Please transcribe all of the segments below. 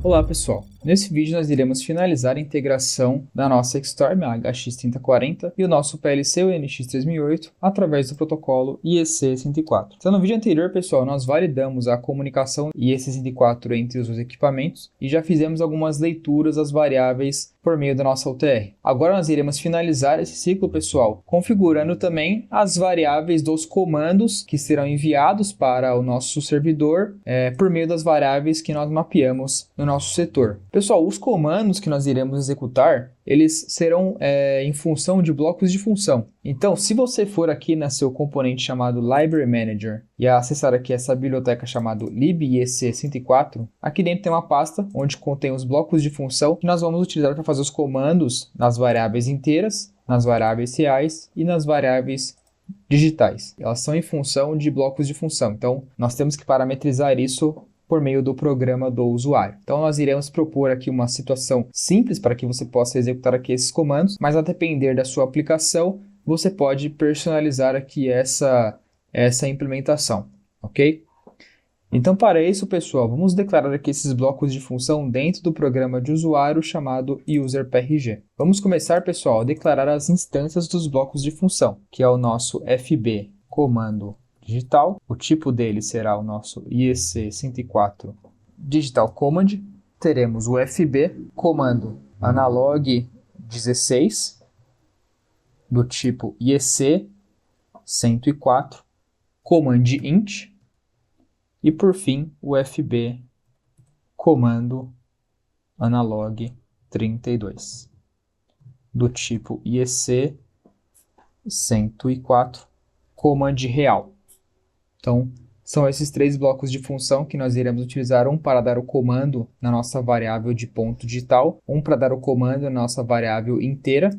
Olá pessoal, nesse vídeo nós iremos finalizar a integração da nossa Xtorm, a HX3040 e o nosso PLC, o NX3008, através do protocolo IEC104. Então no vídeo anterior, pessoal, nós validamos a comunicação IEC104 entre os dois equipamentos e já fizemos algumas leituras das variáveis por meio da nossa UTR. Agora nós iremos finalizar esse ciclo, pessoal, configurando também as variáveis dos comandos que serão enviados para o nosso servidor por meio das variáveis que nós mapeamos no nosso setor. Pessoal, os comandos que nós iremos executar, eles serão em função de blocos de função. Então, se você for aqui no seu componente chamado Library Manager e acessar aqui essa biblioteca chamada libiec104, aqui dentro tem uma pasta onde contém os blocos de função que nós vamos utilizar para fazer os comandos nas variáveis inteiras, nas variáveis reais e nas variáveis digitais. Elas são em função de blocos de função. Então, nós temos que parametrizar isso por meio do programa do usuário. Então nós iremos propor aqui uma situação simples para que você possa executar aqui esses comandos, mas a depender da sua aplicação, você pode personalizar aqui essa implementação, ok? Então para isso, pessoal, vamos declarar aqui esses blocos de função dentro do programa de usuário chamado user.prg. Vamos começar, pessoal, a declarar as instâncias dos blocos de função, que é o nosso FB comando digital, o tipo dele será o nosso IEC104 Digital Command. Teremos o FB comando analog 16 do tipo IEC104 Command int e por fim o FB comando analog 32 do tipo IEC104 Command real. Então, são esses três blocos de função que nós iremos utilizar, um para dar o comando na nossa variável de ponto digital, um para dar o comando na nossa variável inteira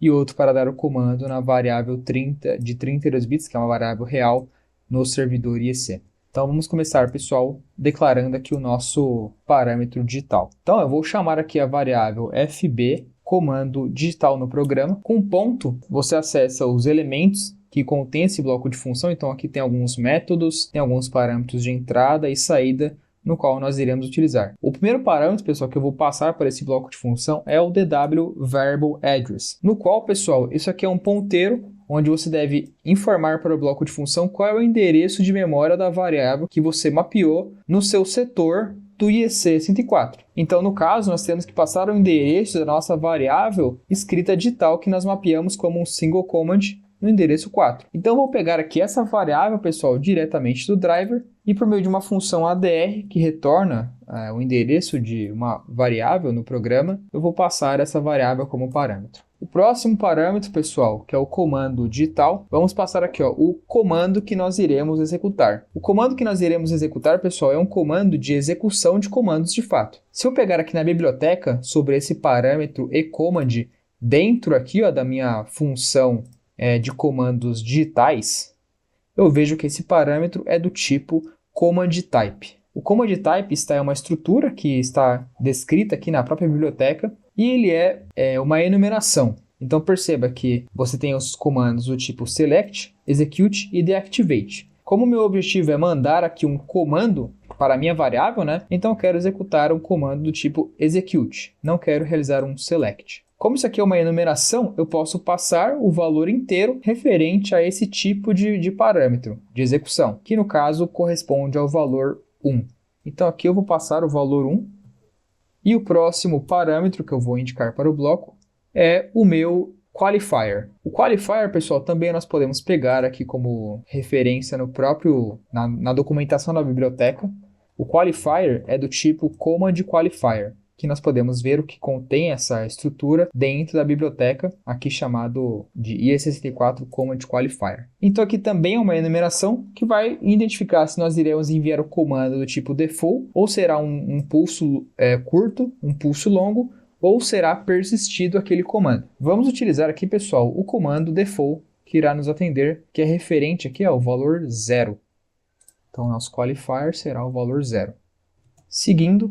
e outro para dar o comando na variável de 32 bits, que é uma variável real, no servidor IEC. Então, vamos começar, pessoal, declarando aqui o nosso parâmetro digital. Então, eu vou chamar aqui a variável FB, comando digital no programa. Com ponto, você acessa os elementos que contém esse bloco de função. Então aqui tem alguns métodos, tem alguns parâmetros de entrada e saída no qual nós iremos utilizar. O primeiro parâmetro, pessoal, que eu vou passar para esse bloco de função é o DW Variable Address, no qual, pessoal, isso aqui é um ponteiro onde você deve informar para o bloco de função qual é o endereço de memória da variável que você mapeou no seu setor do IEC104. Então, no caso, nós temos que passar o endereço da nossa variável escrita digital que nós mapeamos como um single command no endereço 4. Então, eu vou pegar aqui essa variável, pessoal, diretamente do driver e por meio de uma função ADR que retorna o endereço de uma variável no programa, eu vou passar essa variável como parâmetro. O próximo parâmetro, pessoal, que é o comando digital, vamos passar aqui o comando que nós iremos executar. O comando que nós iremos executar, pessoal, é um comando de execução de comandos de fato. Se eu pegar aqui na biblioteca sobre esse parâmetro eCommand, dentro aqui da minha função de comandos digitais, eu vejo que esse parâmetro é do tipo command type. O command type é uma estrutura que está descrita aqui na própria biblioteca e ele é uma enumeração. Então perceba que você tem os comandos do tipo select, execute e deactivate. Como o meu objetivo é mandar aqui um comando para a minha variável, então eu quero executar um comando do tipo execute, não quero realizar um select. Como isso aqui é uma enumeração, eu posso passar o valor inteiro referente a esse tipo de parâmetro de execução, que no caso corresponde ao valor 1. Então aqui eu vou passar o valor 1 e o próximo parâmetro que eu vou indicar para o bloco é o meu qualifier. O qualifier, pessoal, também nós podemos pegar aqui como referência na documentação da biblioteca. O qualifier é do tipo command qualifier, que nós podemos ver o que contém essa estrutura dentro da biblioteca, aqui chamado de IEC64 Command Qualifier. Então aqui também é uma enumeração que vai identificar se nós iremos enviar o comando do tipo default, ou será um pulso curto, um pulso longo, ou será persistido aquele comando. Vamos utilizar aqui, pessoal, o comando default, que irá nos atender, que é referente aqui ao valor 0. Então, nosso qualifier será o valor 0. Seguindo,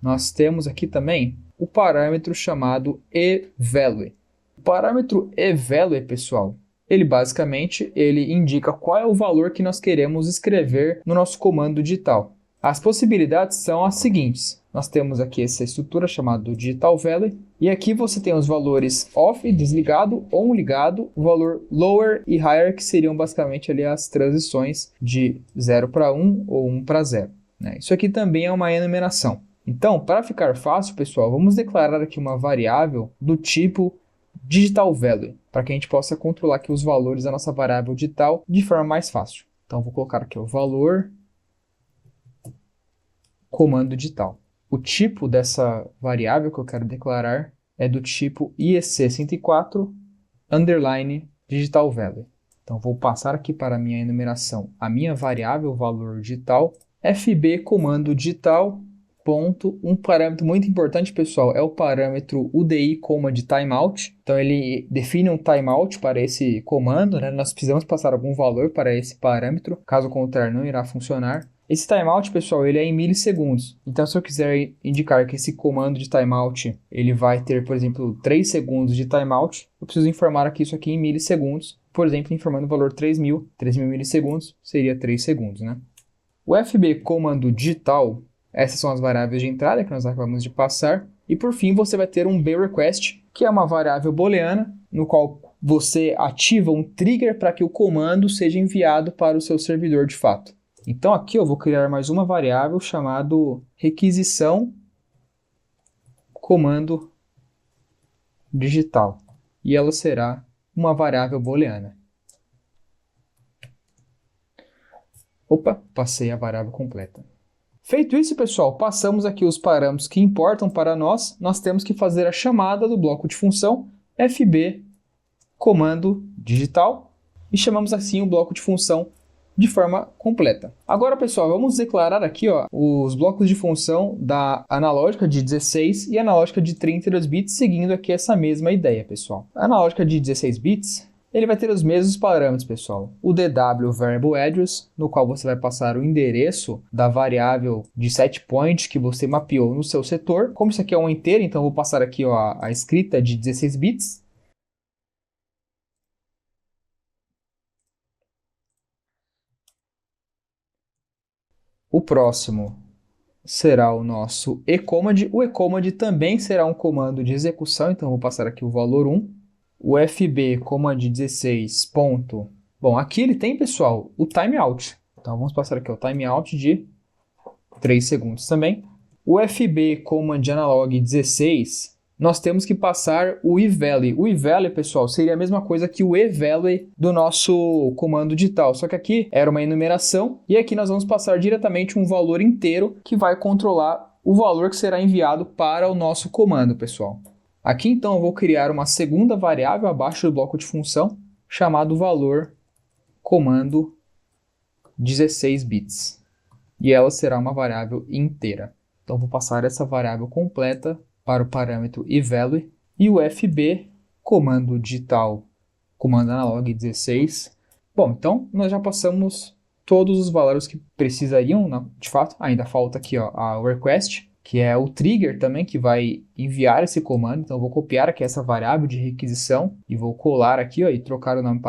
nós temos aqui também o parâmetro chamado eValue. O parâmetro eValue, pessoal, ele basicamente indica qual é o valor que nós queremos escrever no nosso comando digital. As possibilidades são as seguintes. nós temos aqui essa estrutura chamada digital value, e aqui você tem os valores off, desligado, on, ligado, o valor lower e higher, que seriam basicamente ali as transições de 0 para 1 ou 1 para 0. Né? Isso aqui também é uma enumeração. Então, para ficar fácil, pessoal, vamos declarar aqui uma variável do tipo digital value, para que a gente possa controlar aqui os valores da nossa variável digital de forma mais fácil. Então, vou colocar aqui o valor comando digital. O tipo dessa variável que eu quero declarar é do tipo IEC104 underline digital value. Então, vou passar aqui para a minha enumeração a minha variável valor digital, fb comando digital, ponto. Um parâmetro muito importante, pessoal, é o parâmetro UDI, de timeout. Então, ele define um timeout para esse comando, né? Nós precisamos passar algum valor para esse parâmetro, caso contrário não irá funcionar. Esse timeout, pessoal, ele é em milissegundos. Então, se eu quiser indicar que esse comando de timeout ele vai ter, por exemplo, 3 segundos de timeout, eu preciso informar aqui isso aqui em milissegundos. Por exemplo, informando o valor 3.000 milissegundos seria 3 segundos, né? O FB comando digital, essas são as variáveis de entrada que nós acabamos de passar. E por fim, você vai ter um BRequest, que é uma variável booleana, no qual você ativa um trigger para que o comando seja enviado para o seu servidor de fato. Então aqui eu vou criar mais uma variável chamada requisição comando digital. E ela será uma variável booleana. Opa, passei a variável completa. Feito isso, pessoal, passamos aqui os parâmetros que importam para nós. Nós temos que fazer a chamada do bloco de função fb comando digital e chamamos assim o bloco de função de forma completa. Agora, pessoal, vamos declarar aqui os blocos de função da analógica de 16 e analógica de 32 bits, seguindo aqui essa mesma ideia, pessoal. A analógica de 16 bits, ele vai ter os mesmos parâmetros, pessoal. O DW Variable Address, no qual você vai passar o endereço da variável de setPoint que você mapeou no seu setor. Como isso aqui é um inteiro, então eu vou passar aqui a escrita de 16 bits. O próximo será o nosso eCommand. O eCommand também será um comando de execução, então eu vou passar aqui o valor 1. O FB Command 16. Ponto. Bom, aqui ele tem, pessoal, o timeout. Então vamos passar aqui o timeout de 3 segundos também. O FB Command Analog 16, nós temos que passar o eValue. O eValue, pessoal, seria a mesma coisa que o eValue do nosso comando digital, só que aqui era uma enumeração e aqui nós vamos passar diretamente um valor inteiro que vai controlar o valor que será enviado para o nosso comando, pessoal. Aqui, então, eu vou criar uma segunda variável abaixo do bloco de função, chamado valor comando 16 bits. E ela será uma variável inteira. Então, vou passar essa variável completa para o parâmetro eValue. E o FB, comando digital, comando analog 16. Bom, então, nós já passamos todos os valores que precisariam, de fato. Ainda falta aqui a request, que é o trigger também, que vai enviar esse comando. Então, eu vou copiar aqui essa variável de requisição e vou colar aqui e trocar o nome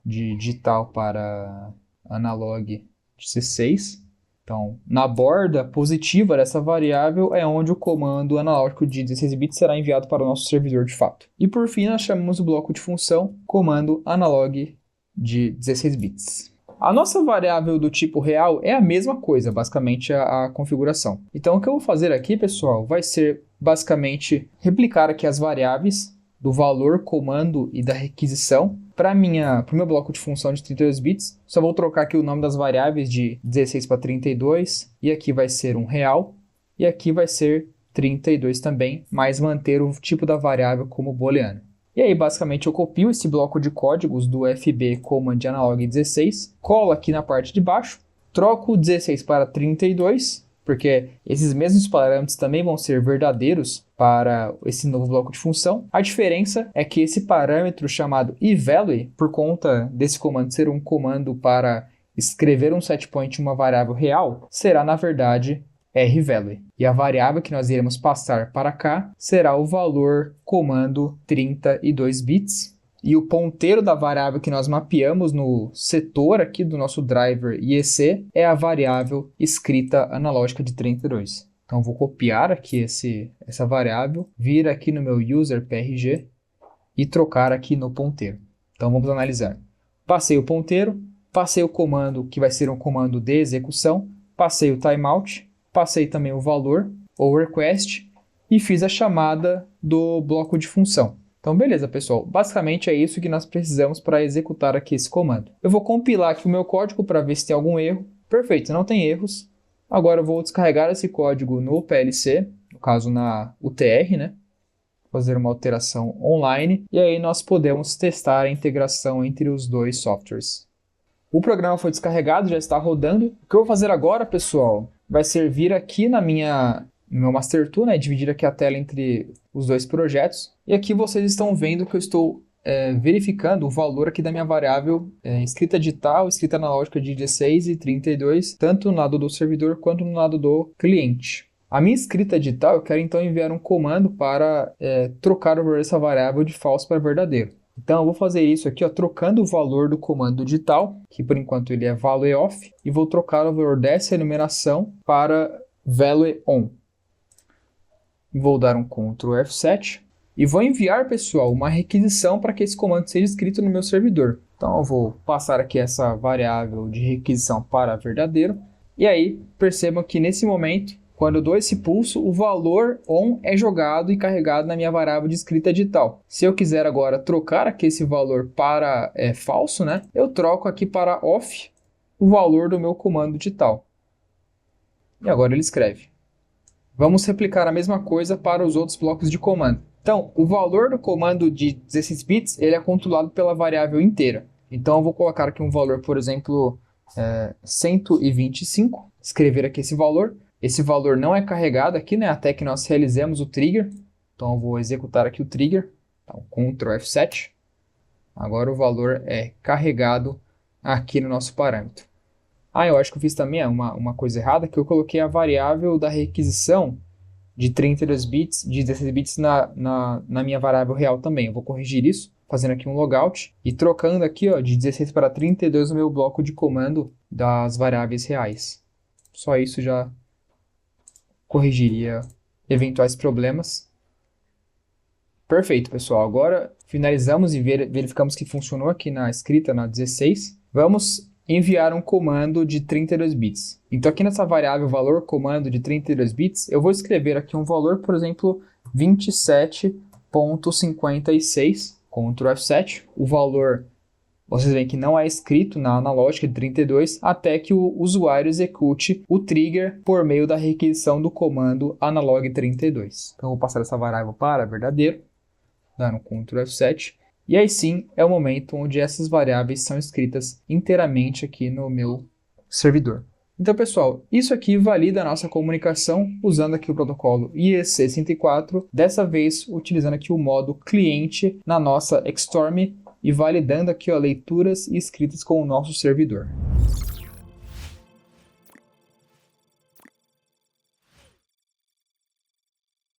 de digital para analog 16. Então, na borda positiva dessa variável é onde o comando analógico de 16 bits será enviado para o nosso servidor de fato. E por fim, nós chamamos o bloco de função comando analog de 16 bits. A nossa variável do tipo real é a mesma coisa, basicamente a configuração. Então, o que eu vou fazer aqui, pessoal, vai ser basicamente replicar aqui as variáveis do valor, comando e da requisição para o meu bloco de função de 32 bits. Só vou trocar aqui o nome das variáveis de 16 para 32, e aqui vai ser um real, e aqui vai ser 32 também, mas manter o tipo da variável como booleano. E aí, basicamente, eu copio esse bloco de códigos do FB Command Analog 16, colo aqui na parte de baixo, troco o 16 para 32, porque esses mesmos parâmetros também vão ser verdadeiros para esse novo bloco de função. A diferença é que esse parâmetro chamado eValue, por conta desse comando ser um comando para escrever um setPoint em uma variável real, será, na verdade, rValue. E a variável que nós iremos passar para cá será o valor comando 32 bits. E o ponteiro da variável que nós mapeamos no setor aqui do nosso driver IEC é a variável escrita analógica de 32. Então, vou copiar aqui essa variável, vir aqui no meu user PRG e trocar aqui no ponteiro. Então, vamos analisar. Passei o ponteiro, passei o comando, que vai ser um comando de execução, passei o timeout, passei também o valor, ou request, e fiz a chamada do bloco de função. Então, beleza, pessoal. Basicamente é isso que nós precisamos para executar aqui esse comando. Eu vou compilar aqui o meu código para ver se tem algum erro. Perfeito, não tem erros. Agora eu vou descarregar esse código no PLC, no caso na UTR, né? Fazer uma alteração online, e aí nós podemos testar a integração entre os dois softwares. O programa foi descarregado, já está rodando. O que eu vou fazer agora, pessoal, vai ser vir aqui no meu Master Tool, né, dividir aqui a tela entre os dois projetos. E aqui vocês estão vendo que eu estou verificando o valor aqui da minha variável escrita digital, escrita analógica de 16 e 32, tanto no lado do servidor quanto no lado do cliente. A minha escrita digital, eu quero então enviar um comando para trocar o valor dessa variável de falso para verdadeiro. Então eu vou fazer isso aqui, ó, trocando o valor do comando digital, que por enquanto ele é value_off, e vou trocar o valor dessa enumeração para value_on. Vou dar um Ctrl F7 e vou enviar, pessoal, uma requisição para que esse comando seja escrito no meu servidor. Então eu vou passar aqui essa variável de requisição para verdadeiro. E aí, percebam que nesse momento, quando eu dou esse pulso, o valor on é jogado e carregado na minha variável de escrita digital. Se eu quiser agora trocar aqui esse valor para falso, né, eu troco aqui para off o valor do meu comando digital. E agora ele escreve. Vamos replicar a mesma coisa para os outros blocos de comando. Então, o valor do comando de 16 bits ele é controlado pela variável inteira. Então, eu vou colocar aqui um valor, por exemplo, 125, escrever aqui esse valor. Esse valor não é carregado aqui, né, até que nós realizemos o trigger. Então, eu vou executar aqui o trigger. Então, Ctrl F7. Agora o valor é carregado aqui no nosso parâmetro. Eu acho que eu fiz também uma coisa errada, que eu coloquei a variável da requisição de 32 bits, de 16 bits na minha variável real também. Eu vou corrigir isso, fazendo aqui um logout e trocando aqui, ó, de 16 para 32 o meu bloco de comando das variáveis reais. Só isso já corrigiria eventuais problemas. Perfeito, pessoal. Agora finalizamos e verificamos que funcionou aqui na escrita, na 16. Vamos enviar um comando de 32 bits. Então aqui nessa variável valor comando de 32 bits, eu vou escrever aqui um valor, por exemplo, 27.56, Ctrl F7. O valor, vocês veem que não é escrito na analógica de 32, até que o usuário execute o trigger por meio da requisição do comando analog32. Então eu vou passar essa variável para verdadeiro, dando um Ctrl F7. E aí sim é o momento onde essas variáveis são escritas inteiramente aqui no meu servidor. Então, pessoal, isso aqui valida a nossa comunicação usando aqui o protocolo IEC104, dessa vez utilizando aqui o modo cliente na nossa Xtorm e validando aqui, ó, leituras e escritas com o nosso servidor.